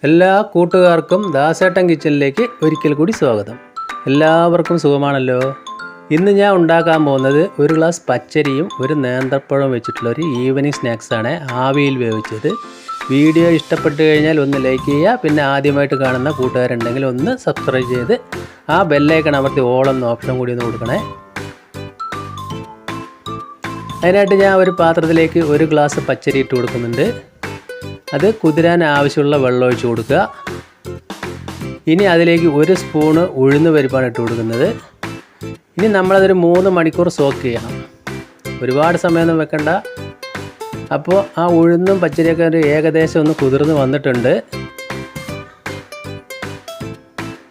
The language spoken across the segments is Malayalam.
എല്ലാ കൂട്ടുകാർക്കും ദാസേട്ടൻ കിച്ചണിലേക്ക് ഒരിക്കൽ കൂടി സ്വാഗതം. എല്ലാവർക്കും സുഖമാണല്ലോ. ഇന്ന് ഞാൻ ഉണ്ടാക്കാൻ പോകുന്നത് ഒരു ഗ്ലാസ് പച്ചരിയും ഒരു നേന്ത്രപ്പഴവും വെച്ചിട്ടുള്ള ഒരു ഈവനിങ് സ്നാക്സാണ്, ആവിയിൽ വേവിച്ചത്. വീഡിയോ ഇഷ്ടപ്പെട്ട് കഴിഞ്ഞാൽ ഒന്ന് ലൈക്ക് ചെയ്യുക. പിന്നെ ആദ്യമായിട്ട് കാണുന്ന കൂട്ടുകാരുണ്ടെങ്കിൽ ഒന്ന് സബ്സ്ക്രൈബ് ചെയ്ത് ആ ബെല്ലൈക്കൺ അമർത്തി ഓൾ എന്ന ഓപ്ഷൻ കൂടി ഒന്ന് കൊടുക്കണേ. അതിനായിട്ട് ഞാൻ ഒരു പാത്രത്തിലേക്ക് ഒരു ഗ്ലാസ് പച്ചരി ഇട്ട് കൊടുക്കുന്നുണ്ട്. അത് കുതിരാൻ ആവശ്യമുള്ള വെള്ളം ഒഴിച്ച് കൊടുക്കുക. ഇനി അതിലേക്ക് ഒരു സ്പൂണ് ഉഴുന്ന് പരിപ്പാണ് ഇട്ട് കൊടുക്കുന്നത്. ഇനി നമ്മളതൊരു 3 മണിക്കൂർ സോക്ക് ചെയ്യണം. ഒരുപാട് സമയമൊന്നും വെക്കണ്ട. അപ്പോൾ ആ ഉഴുന്നും പച്ചരിയൊക്കെ ഒരു ഏകദേശം ഒന്ന് കുതിർന്ന് വന്നിട്ടുണ്ട്.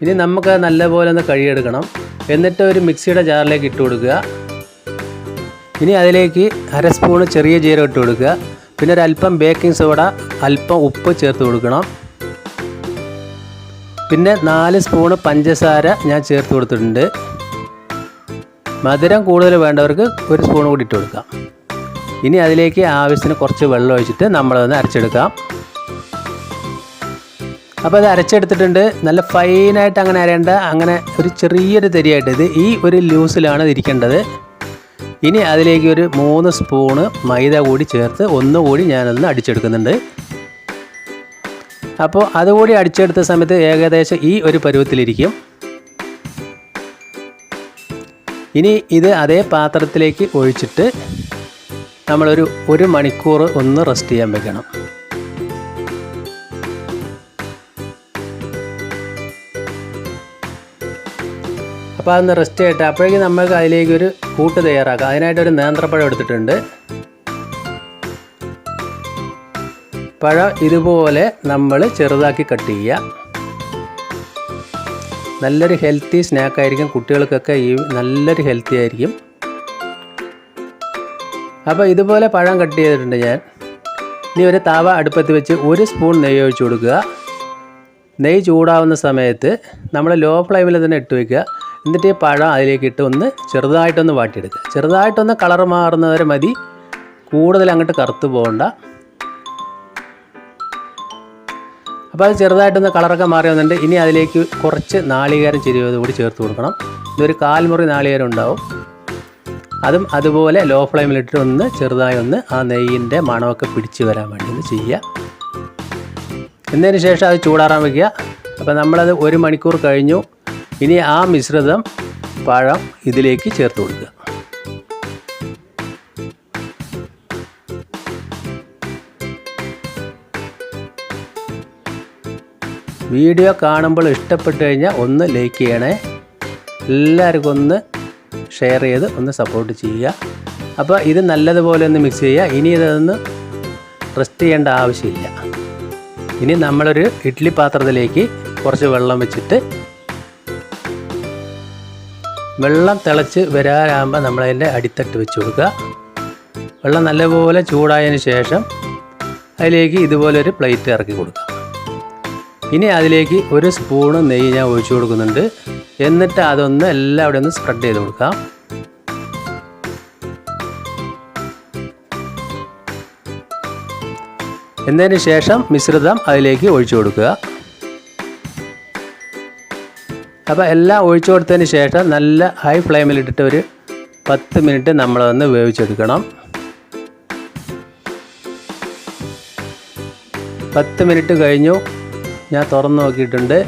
ഇനി നമുക്ക് നല്ലപോലെ ഒന്ന് കഴുകിയെടുക്കണം. എന്നിട്ട് ഒരു മിക്സിയുടെ ജാറിലേക്ക് ഇട്ട് കൊടുക്കുക. ഇനി അതിലേക്ക് 1/2 സ്പൂണ് ചെറിയ ജീരകം ഇട്ട് കൊടുക്കുക. പിന്നെ ഒരല്പം ബേക്കിംഗ് സോഡ, അല്പം ഉപ്പ് ചേർത്ത് കൊടുക്കണം. പിന്നെ 4 സ്പൂണ് പഞ്ചസാര ഞാൻ ചേർത്ത് കൊടുത്തിട്ടുണ്ട്. മധുരം കൂടുതൽ വേണ്ടവർക്ക് 1 സ്പൂൺ കൂടി ഇട്ട് കൊടുക്കാം. ഇനി അതിലേക്ക് ആവശ്യത്തിന് കുറച്ച് വെള്ളം ഒഴിച്ചിട്ട് നമ്മളതൊന്ന് അരച്ചെടുക്കാം. അപ്പോൾ അത് അരച്ചെടുത്തിട്ടുണ്ട്. നല്ല ഫൈനായിട്ട് അങ്ങനെ അരയേണ്ട, അങ്ങനെ ഒരു ചെറിയൊരു തരിയായിട്ട് ഇത് ഈ ഒരു ലൂസിലാണ് ഇരിക്കേണ്ടത്. ഇനി അതിലേക്ക് ഒരു 3 സ്പൂണ് മൈദ കൂടി ചേർത്ത് ഒന്നുകൂടി ഞാനൊന്ന് അടിച്ചെടുക്കുന്നുണ്ട്. അപ്പോൾ അതുകൂടി അടിച്ചെടുത്ത സമയത്ത് ഏകദേശം ഈ ഒരു പരുവത്തിലിരിക്കും. ഇനി ഇത് അതേ പാത്രത്തിലേക്ക് ഒഴിച്ചിട്ട് നമ്മളൊരു 1 മണിക്കൂർ ഒന്ന് റെസ്റ്റ് ചെയ്യാൻ വെക്കണം. അപ്പോൾ അതൊന്ന് റെസ്റ്റ് ചെയ്യട്ടെ. അപ്പോഴേക്കും നമുക്ക് അതിലേക്കൊരു കൂട്ട് തയ്യാറാക്കാം. അതിനായിട്ടൊരു നേന്ത്രപ്പഴം എടുത്തിട്ടുണ്ട്. പഴം ഇതുപോലെ നമ്മൾ ചെറുതാക്കി കട്ട് ചെയ്യുക. നല്ലൊരു ഹെൽത്തി സ്നാക്കായിരിക്കും. കുട്ടികൾക്കൊക്കെ നല്ലൊരു ഹെൽത്തി ആയിരിക്കും. അപ്പോൾ ഇതുപോലെ പഴം കട്ട് ചെയ്തിട്ടുണ്ട് ഞാൻ. ഇനി ഒരു തവ അടുപ്പത്ത് വെച്ച് 1 സ്പൂൺ നെയ്യ് ഒഴിച്ച് കൊടുക്കുക. നെയ്യ് ചൂടാവുന്ന സമയത്ത് നമ്മൾ ലോ ഫ്ലെയിമിൽ തന്നെ ഇട്ട് വയ്ക്കുക. എന്നിട്ട് ഈ പഴം അതിലേക്ക് ഇട്ട് ഒന്ന് ചെറുതായിട്ടൊന്ന് വാട്ടിയെടുക്കുക. ചെറുതായിട്ടൊന്ന് കളർ മാറുന്നവരെ മതി, കൂടുതൽ അങ്ങോട്ട് കറുത്ത് പോകണ്ട. അപ്പോൾ അത് ചെറുതായിട്ടൊന്ന് കളറൊക്കെ മാറി വന്നിട്ടുണ്ട്. ഇനി അതിലേക്ക് കുറച്ച് നാളികേരം ചിരിയത് കൂടി ചേർത്ത് കൊടുക്കണം. ഇതൊരു 1/4 മുറി നാളികേരം ഉണ്ടാവും. അതും അതുപോലെ ലോ ഫ്ലെയിമിലിട്ട് ഒന്ന് ചെറുതായി ഒന്ന് ആ നെയ്യിൻ്റെ മണമൊക്കെ പിടിച്ച് വരാൻ വേണ്ടി ഒന്ന് ചെയ്യുക. എന്നതിന് ശേഷം അത് ചൂടാറാൻ വയ്ക്കുക. അപ്പോൾ നമ്മളത് 1 മണിക്കൂർ കഴിഞ്ഞു. ഇനി ആ മിശ്രിതം പഴം ഇതിലേക്ക് ചേർത്ത് കൊടുക്കുക. വീഡിയോ കാണുമ്പോൾ ഇഷ്ടപ്പെട്ട് കഴിഞ്ഞാൽ ഒന്ന് ലൈക്ക് ചെയ്യണേ. എല്ലാവർക്കും ഒന്ന് ഷെയർ ചെയ്ത് ഒന്ന് സപ്പോർട്ട് ചെയ്യുക. അപ്പോൾ ഇത് നല്ലതുപോലെ ഒന്ന് മിക്സ് ചെയ്യുക. ഇനി ഇതൊന്ന് റെസ്റ്റ് ചെയ്യേണ്ട ആവശ്യമില്ല. ഇനി നമ്മളൊരു ഇഡ്ഡലി പാത്രത്തിലേക്ക് കുറച്ച് വെള്ളം വെച്ചിട്ട് വെള്ളം തിളച്ച് വരാറാകുമ്പോൾ നമ്മളതിൻ്റെ അടിത്തട്ട് വെച്ച് കൊടുക്കുക. വെള്ളം നല്ലപോലെ ചൂടായതിന് ശേഷം അതിലേക്ക് ഇതുപോലൊരു പ്ലേറ്റ് ഇറക്കി കൊടുക്കുക. ഇനി അതിലേക്ക് 1 സ്പൂണ് നെയ്യ് ഞാൻ ഒഴിച്ചു കൊടുക്കുന്നുണ്ട്. എന്നിട്ട് അതൊന്ന് എല്ലാവിടെയും ഒന്ന് സ്പ്രെഡ് ചെയ്ത് കൊടുക്കാം. എന്നതിന് ശേഷം മിശ്രിതം അതിലേക്ക് ഒഴിച്ചു കൊടുക്കുക. അപ്പോൾ എല്ലാം ഒഴിച്ചു കൊടുത്തതിന് ശേഷം നല്ല ഹൈ ഫ്ലെയിമിലിട്ടിട്ട് ഒരു 10 മിനിറ്റ് നമ്മളതൊന്ന് വേവിച്ചെടുക്കണം. 10 മിനിറ്റ് കഴിഞ്ഞു. ഞാൻ തുറന്ന് നോക്കിയിട്ടുണ്ട്.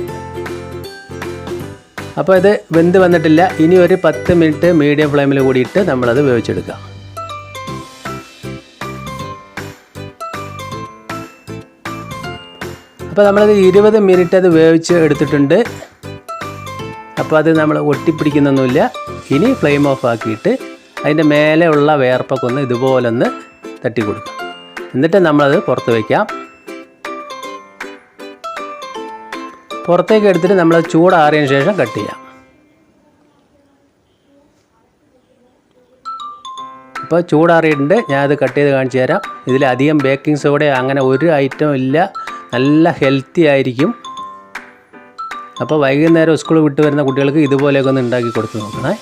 അപ്പോൾ ഇത് വെന്ത് വന്നിട്ടില്ല. ഇനി ഒരു 10 മിനിറ്റ് മീഡിയം ഫ്ലെയിമിൽ കൂടിയിട്ട് നമ്മളത് വേവിച്ചെടുക്കാം. അപ്പോൾ നമ്മളത് 20 മിനിറ്റ് അത് വേവിച്ച് എടുത്തിട്ടുണ്ട്. അപ്പോൾ അത് നമ്മൾ ഒട്ടിപ്പിടിക്കുന്നൊന്നുമില്ല. ഇനി ഫ്ലെയിം ഓഫ് ആക്കിയിട്ട് അതിൻ്റെ മേലെ ഉള്ള വേർപ്പൊക്കെ ഒന്ന് ഇതുപോലൊന്ന് തട്ടി കൊടുക്കാം. എന്നിട്ട് നമ്മളത് പുറത്ത് വയ്ക്കാം. പുറത്തേക്ക് എടുത്തിട്ട് നമ്മളത് ചൂടാറിയതിന് ശേഷം കട്ട് ചെയ്യാം. അപ്പോൾ ചൂടാറിയിട്ടുണ്ട്. ഞാനത് കട്ട് ചെയ്ത് കാണിച്ചു തരാം. ഇതിലധികം ബേക്കിംഗ് സോഡ അങ്ങനെ ഒരു ഐറ്റം ഇല്ല. നല്ല ഹെൽത്തി ആയിരിക്കും. അപ്പോൾ വൈകുന്നേരം സ്കൂൾ വിട്ട് വരുന്ന കുട്ടികൾക്ക് ഇതുപോലെയൊക്കെ ഒന്ന് ഉണ്ടാക്കി കൊടുത്ത് നോക്കണേ.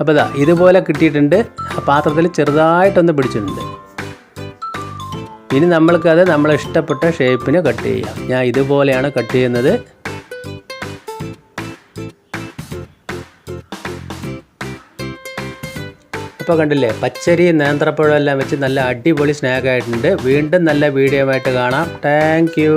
അപ്പോൾ ഇതുപോലെ കിട്ടിയിട്ടുണ്ട്. ആ പാത്രത്തിൽ ചെറുതായിട്ടൊന്ന് പിടിച്ചിട്ടുണ്ട്. ഇനി നമ്മൾക്കത് നമ്മളെ ഇഷ്ടപ്പെട്ട ഷേപ്പിന് കട്ട് ചെയ്യാം. ഞാൻ ഇതുപോലെയാണ് കട്ട് ചെയ്യുന്നത്. ഇപ്പോൾ കണ്ടില്ലേ, പച്ചരി നേന്ത്രപ്പഴം എല്ലാം വെച്ച് നല്ല അടിപൊളി സ്നാക്ക് ആയിട്ടുണ്ട്. വീണ്ടും നല്ല വീഡിയോ ആയിട്ട് കാണാം. Thank you.